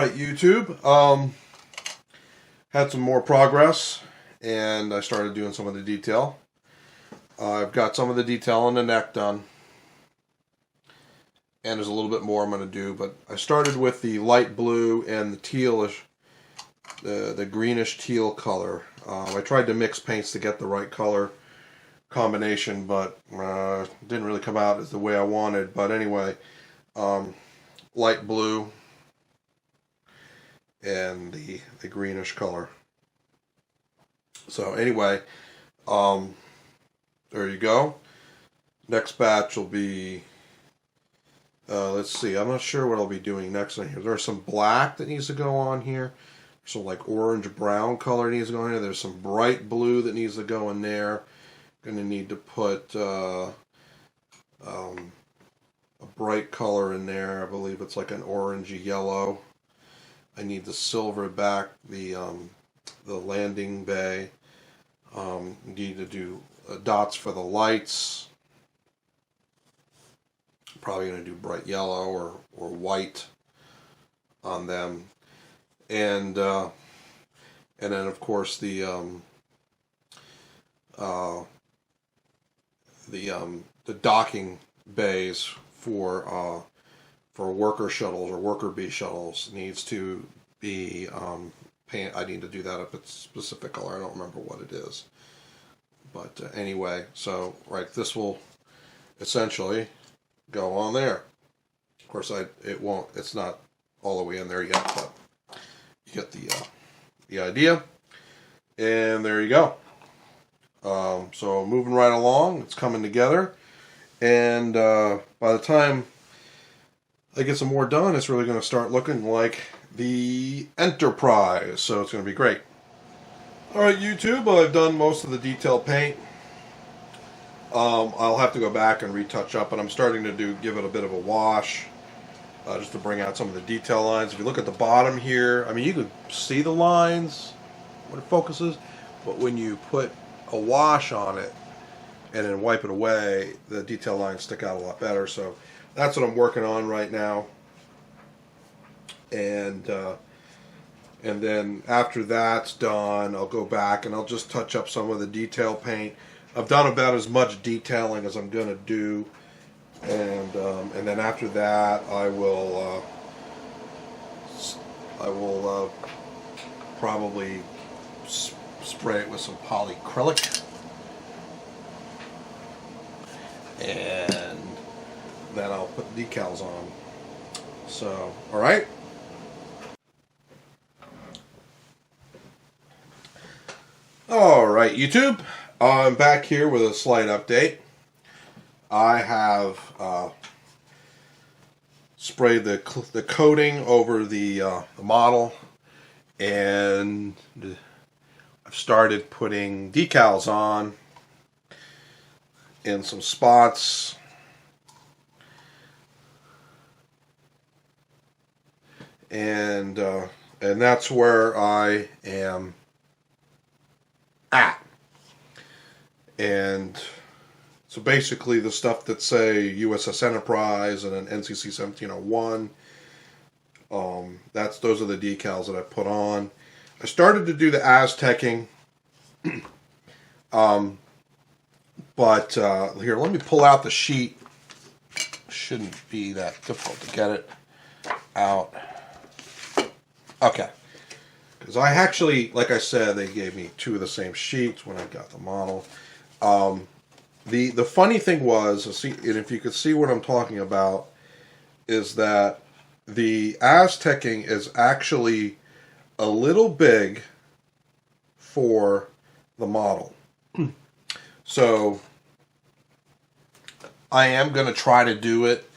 Alright, YouTube, had some more progress, and I started doing some of the detail. I've got some of the detail on the neck done, and there's a little bit more I'm going to do, but I started with the light blue and the tealish, the greenish teal color. I tried to mix paints to get the right color combination, but didn't really come out as the way I wanted. But anyway, light blue and the greenish color. So anyway, there you go. Next batch will be, let's see, I'm not sure what I'll be doing next on here. There's some black that needs to go on here. Some like orange brown color needs to go in here. There's some bright blue that needs to go in there. Going to need to put a bright color in there. I believe it's like an orangey yellow. I need the silver back, the landing bay. Need to do dots for the lights. Probably going to do bright yellow or white on them, and then of course the docking bays for worker shuttles or worker bee shuttles needs to be paint. I need to do that up at a specific color. I don't remember what it is, but anyway, so right, this will essentially go on there. Of course, it's not all the way in there yet, but you get the idea. And there you go. So moving right along, it's coming together, and by the time I get some more done, it's really going to start looking like the Enterprise. So it's going to be great. Alright, YouTube, I've done most of the detail paint. I'll have to go back and retouch up, and I'm starting to give it a bit of a wash, just to bring out some of the detail lines. If you look at the bottom here, I mean, you could see the lines when it focuses, but when you put a wash on it and then wipe it away, the detail lines stick out a lot better. So that's what I'm working on right now, and then after that's done, I'll go back and I'll just touch up some of the detail paint. I've done about as much detailing as I'm going to do, and then after that, I will probably spray it with some polyacrylic, and then I'll put decals on. So, all right. All right, YouTube. I'm back here with a slight update. I have sprayed the coating over the model, and I've started putting decals on in some spots. And that's where I am at. And so basically the stuff that say USS Enterprise and an NCC 1701, those are the decals that I put on. I started to do the Aztecing, but here, let me pull out the sheet. Shouldn't be that difficult to get it out. Okay. Because I actually, like I said, they gave me two of the same sheets when I got the model. The funny thing was, and if you could see what I'm talking about, is that the Aztecing is actually a little big for the model. So I am going to try to do it,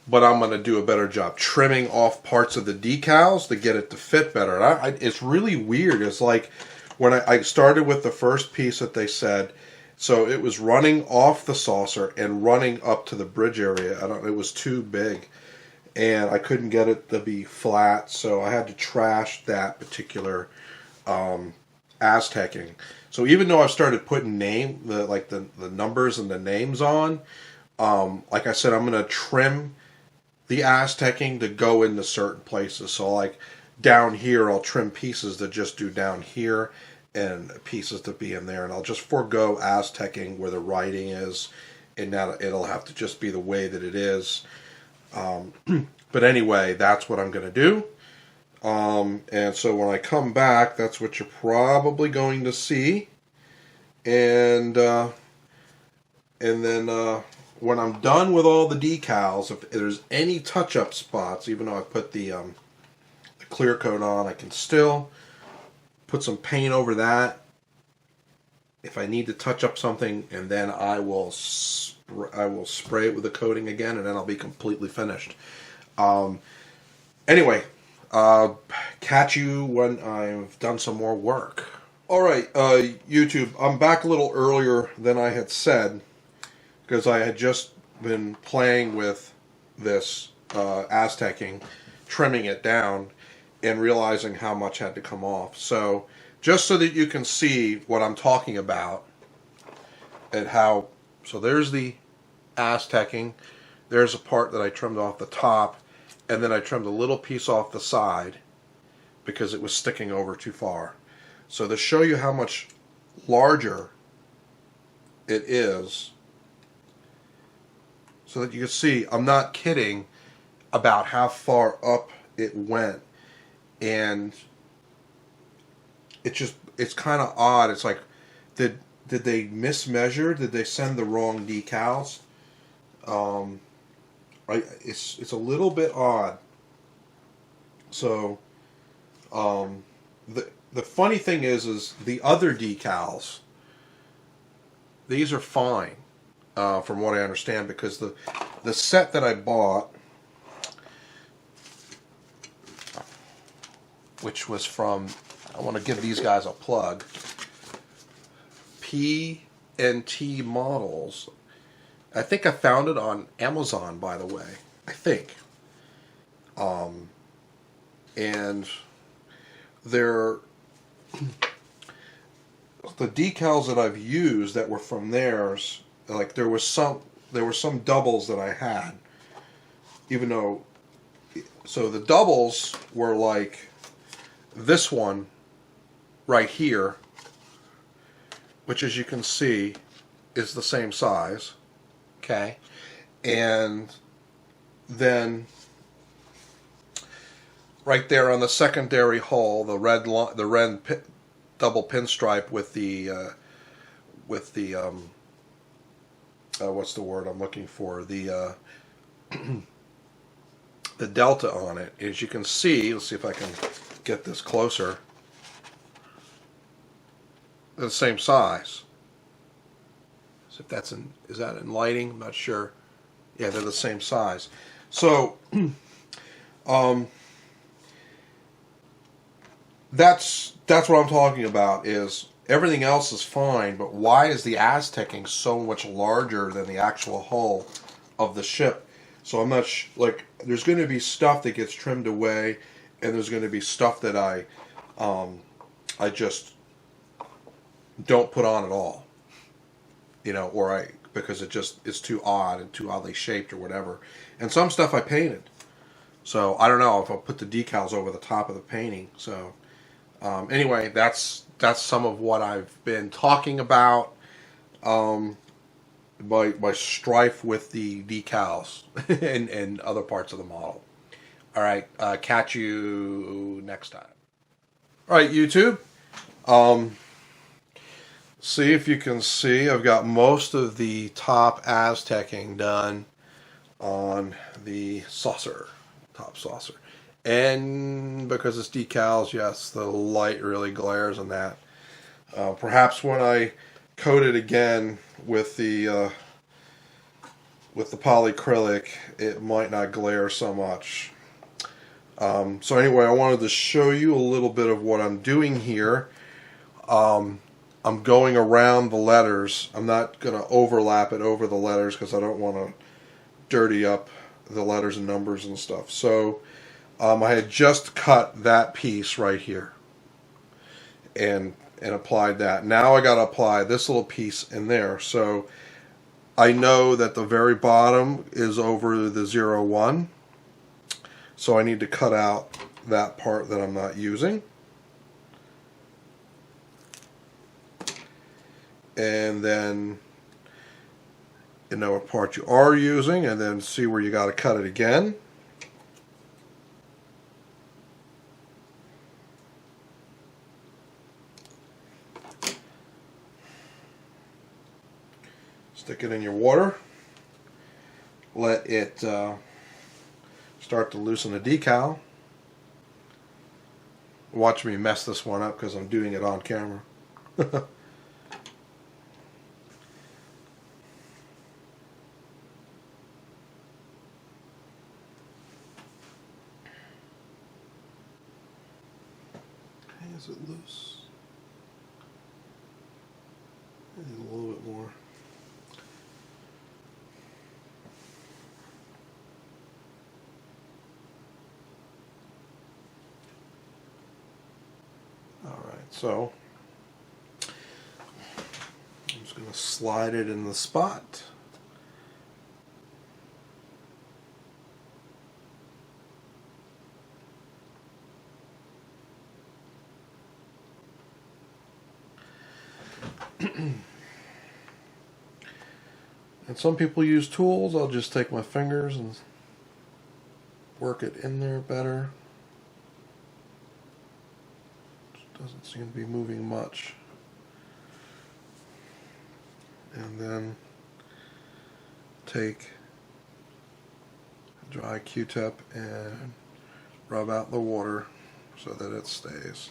but I'm going to do a better job trimming off parts of the decals to get it to fit better. And it's really weird. It's like when I started with the first piece that they said, so it was running off the saucer and running up to the bridge area. It was too big, and I couldn't get it to be flat, so I had to trash that particular Aztecing. So even though I've started putting the numbers and the names on, like I said, I'm going to trim the Aztecing to go into certain places. So like down here, I'll trim pieces that just do down here and pieces to be in there. And I'll just forego Aztecing where the writing is, and now it'll have to just be the way that it is. But anyway, that's what I'm going to do. And so when I come back, that's what you're probably going to see. And then when I'm done with all the decals, if there's any touch-up spots, even though I put the clear coat on, I can still put some paint over that if I need to touch up something, and then I will spray it with the coating again, and then I'll be completely finished. Anyway, catch you when I've done some more work. Alright, YouTube, I'm back a little earlier than I had said, because I had just been playing with this Aztecing, trimming it down, and realizing how much had to come off. So, just so that you can see what I'm talking about, and how, so there's the Aztecing, there's a part that I trimmed off the top, and then I trimmed a little piece off the side, because it was sticking over too far. So to show you how much larger it is, so that you can see, I'm not kidding about how far up it went. And it's kind of odd. It's like, did they mismeasure? Did they send the wrong decals? It's a little bit odd. So the funny thing is the other decals, these are fine, from what I understand, because the set that I bought, which was from, I want to give these guys a plug, P&T Models. I think I found it on Amazon, by the way. I think. And they're the decals that I've used that were from theirs. Like there were some doubles that I had, even though. So the doubles were like this one right here, which, as you can see, is the same size. Okay, and then right there on the secondary hull, the red double pinstripe with the what's the word I'm looking for, the the delta on it. As you can see, let's see if I can get this closer. They're the same size. So if that's is that in lighting? I'm not sure. Yeah, they're the same size. So that's what I'm talking about. Is everything else is fine, but why is the Aztecing so much larger than the actual hull of the ship? So I'm not like, there's going to be stuff that gets trimmed away, and there's going to be stuff that I just don't put on at all, you know, or because it's too odd and too oddly shaped or whatever. And some stuff I painted, so I don't know if I'll put the decals over the top of the painting. So anyway, that's some of what I've been talking about. My strife with the decals and other parts of the model. All right, catch you next time. All right, YouTube. See if you can see, I've got most of the top Aztecing done on the saucer, top saucer. And because it's decals, yes, the light really glares on that. Perhaps when I coat it again with the polyacrylic, it might not glare so much. So anyway, I wanted to show you a little bit of what I'm doing here. I'm going around the letters. I'm not going to overlap it over the letters because I don't want to dirty up the letters and numbers and stuff. So I had just cut that piece right here and applied that. Now I got to apply this little piece in there. So I know that the very bottom is over the 01, So I need to cut out that part that I'm not using. And then you know what part you are using, and then see where you got to cut it again. Stick it in your water. Let it start to loosen the decal. Watch me mess this one up because I'm doing it on camera. Is it loose? Maybe a little bit more. Alright, so I'm just going to slide it in the spot. And some people use tools. I'll just take my fingers and work it in there better. Doesn't seem to be moving much. And then take a dry Q-tip and rub out the water so that it stays.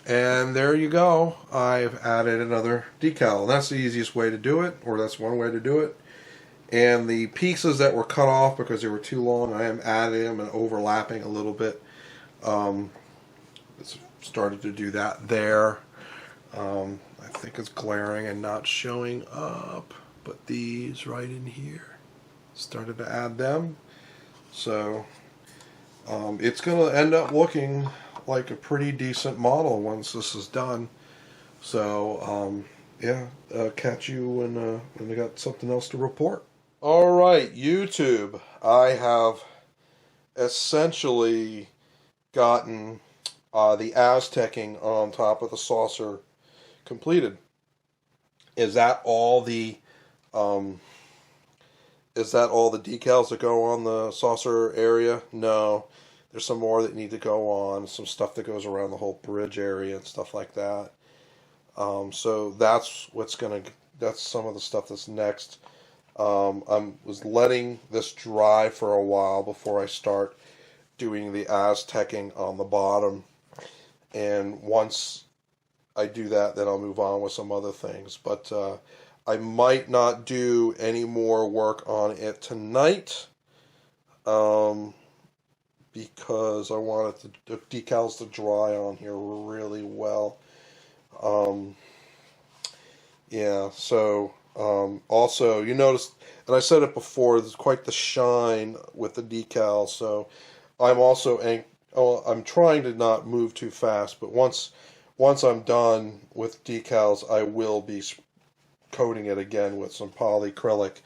And there you go. I've added another decal. And that's the easiest way to do it, or that's one way to do it. And the pieces that were cut off because they were too long, I am adding them and overlapping a little bit. Started to do that there. I think it's glaring and not showing up, but these right in here, started to add them. So it's going to end up looking like a pretty decent model once this is done. So yeah, catch you when I got something else to report. All right, YouTube, I have essentially gotten the Aztecing on top of the saucer completed. Is that all the decals that go on the saucer area? No. There's some more that need to go on, some stuff that goes around the whole bridge area and stuff like that. So that's some of the stuff that's next. I was letting this dry for a while before I start doing the Aztecing on the bottom. And once I do that, then I'll move on with some other things. But I might not do any more work on it tonight. Because I wanted the decals to dry on here really well. Yeah, so also you notice, and I said it before, there's quite the shine with the decal. So I'm trying to not move too fast, but once I'm done with decals, I will be coating it again with some polyacrylic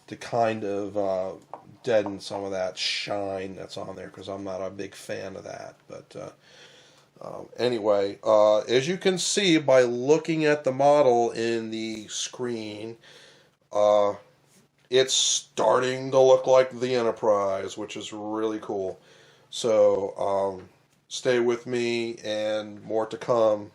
to kind of deaden some of that shine that's on there, because I'm not a big fan of that. But anyway, as you can see by looking at the model in the screen, it's starting to look like the Enterprise, which is really cool. So stay with me, and more to come.